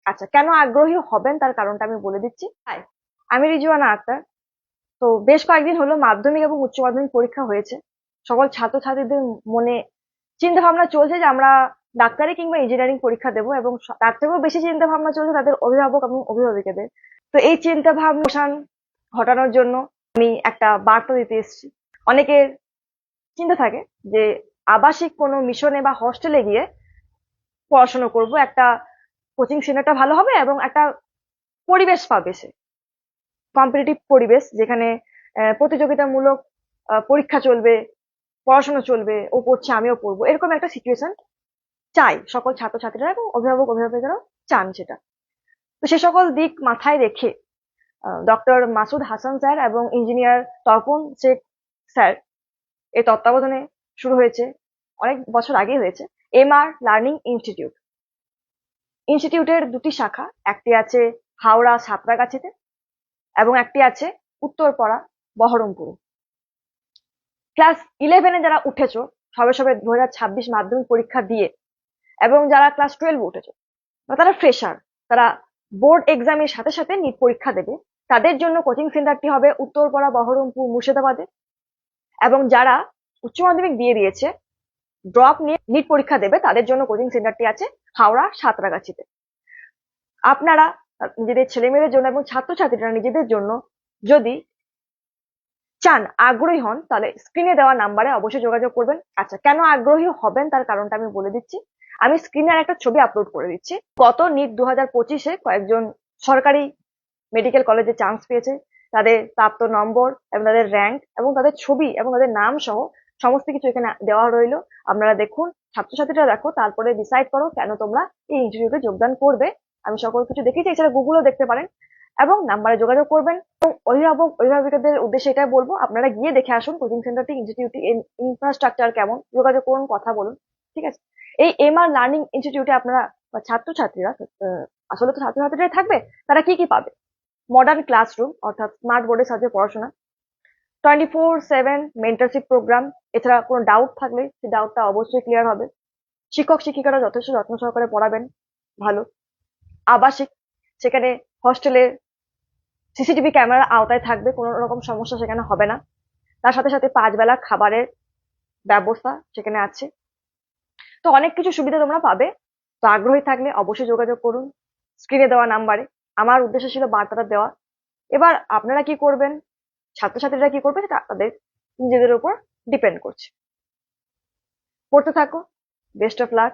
আচ্ছা, কেন আগ্রহী হবেন তার কারণটা আমি বলে দিচ্ছি। হাই, আমি রিজওয়ানা আক্তার। তো বেশ কয়েকদিন হলো মাধ্যমিক এবং উচ্চ মাধ্যমিক পরীক্ষা হয়েছে। সকল ছাত্রছাত্রীদের মনে চিন্তা ভাবনা চলছে যে আমরা ডাক্তারি কিংবা ইঞ্জিনিয়ারিং পরীক্ষা দেবো, এবং তার থেকেও বেশি চিন্তা ভাবনা চলছে তাদের অভিভাবক এবং অভিভাবিকাদের। তো এই চিন্তা ভাবনা ঘটানোর জন্য আমি একটা বার্তা দিতে এসেছি। অনেকের চিন্তা থাকে যে আবাসিক কোনো মিশনে বা হস্টেলে গিয়ে পড়াশোনা করব, একটা কোচিং সেন্টারটা ভালো হবে এবং একটা পরিবেশ পাবে সে, কম্পিটিটিভ পরিবেশ যেখানে প্রতিযোগিতামূলক পরীক্ষা চলবে, পড়াশোনা চলবে, ও পড়ছে আমিও পড়বো, এরকম একটা সিচুয়েশন চাই সকল ছাত্রছাত্রীরা এবং অভিভাবক অভিভাবিকারাও চান সেটা। তো সে সকল দিক মাথায় রেখে ডক্টর মাসুদ হাসান স্যার এবং ইঞ্জিনিয়ার তপন শেখ স্যার এর তত্ত্বাবধানে শুরু হয়েছে, অনেক বছর আগে হয়েছে, এমআর লার্নিং ইনস্টিটিউট। ইনস্টিটিউটের দুটি শাখা, একটি আছে হাওড়া সাঁতরাগাছিতে এবং একটি আছে উত্তরপাড়া বহরমপুরে। ক্লাস 11-এ যারা উঠেছো, সবে সবে 2026 মাধ্যমিক পরীক্ষা দিয়ে, এবং যারা ক্লাস 12 উঠেছো, তারা ফ্রেশার, তারা বোর্ড এক্সামের সাথে সাথে নিট পরীক্ষা দেবে, তাদের জন্য কোচিং সেন্টারটি হবে উত্তরপাড়া বহরমপুর মুর্শিদাবাদে। এবং যারা উচ্চ মাধ্যমিক দিয়ে দিয়েছে, ড্রপ নিয়ে নিট পরীক্ষা দেবে, তাদের জন্য কোচিং সেন্টারটি আছে হাওড়া সাঁতরাগাছিতে। আপনারা নিজেদের ছেলে মেয়েদের জন্য এবং ছাত্রছাত্রীরা নিজেদের জন্য যদি চান, আগ্রহী হন, তাহলে স্ক্রিনে দেওয়া নাম্বারে অবশ্যই যোগাযোগ করবেন। আচ্ছা, কেন আগ্রহী হবেন তার কারণটা আমি বলে দিচ্ছি। আমি স্ক্রিনে একটা ছবি আপলোড করে দিচ্ছি। গত নিট 2025-এ কয়েকজন সরকারি মেডিকেল কলেজে চান্স পেয়েছে, তাদের প্রাপ্ত নম্বর এবং তাদের র্যাঙ্ক এবং তাদের ছবি এবং তাদের নাম সহ সমস্ত কিছু এখানে দেওয়া রইলো। আপনারা দেখুন, ছাত্রছাত্রীরা দেখো, তারপরে ডিসাইড করো কেন তোমরা এই ইনস্টিটিউটে যোগদান করবে। আমি সকল কিছু দেখিয়েছি, এছাড়া গুগলও দেখতে পারেন, এবং নাম্বারে যোগাযোগ করবেন। এবং অভিভাবক অভিভাবিকাদের উদ্দেশ্যে এটাই বলবো, আপনারা গিয়ে দেখে আসুন কোচিং সেন্টারটি, ইনস্টিটিউটটি, ইনফ্রাস্ট্রাকচার কেমন, যোগাযোগ করুন, কথা বলুন, ঠিক আছে? এই এমআর লার্নিং ইনস্টিটিউটে আপনারা ছাত্রছাত্রীরা, আসলে তো ছাত্রছাত্রীরাই থাকবে, তারা কি কি পাবে? মডার্ন ক্লাসরুম অর্থাৎ স্মার্ট বোর্ডের সাহায্যে পড়াশোনা, 24/7 মেন্টরশিপ প্রোগ্রাম, এছাড়া কোনো ডাউট থাকলে সেই ডাউটটা অবশ্যই ক্লিয়ার হবে। শিক্ষক শিক্ষিকারা যথেষ্ট যত্ন সহকারে পড়াবেন, ভালো। আবাসিক, সেখানে হস্টেলের সিসিটিভি ক্যামেরার আওতায় থাকবে, কোনো রকম সমস্যা সেখানে হবে না। তার সাথে সাথে 5 বেলা খাবারের ব্যবস্থা সেখানে আছে। তো অনেক কিছু সুবিধা তোমরা পাবে। তো আগ্রহী থাকলে অবশ্যই যোগাযোগ করুন স্ক্রিনে দেওয়া নাম্বারে। আমার উদ্দেশ্য ছিল বার্তাটা দেওয়া। এবার আপনারা কি করবেন, ছাত্রছাত্রীরা কি করবে, সেটা তাদের নিজেদের উপর ডিপেন্ড করছে। পড়তে থাকো, বেস্ট অফ লাক।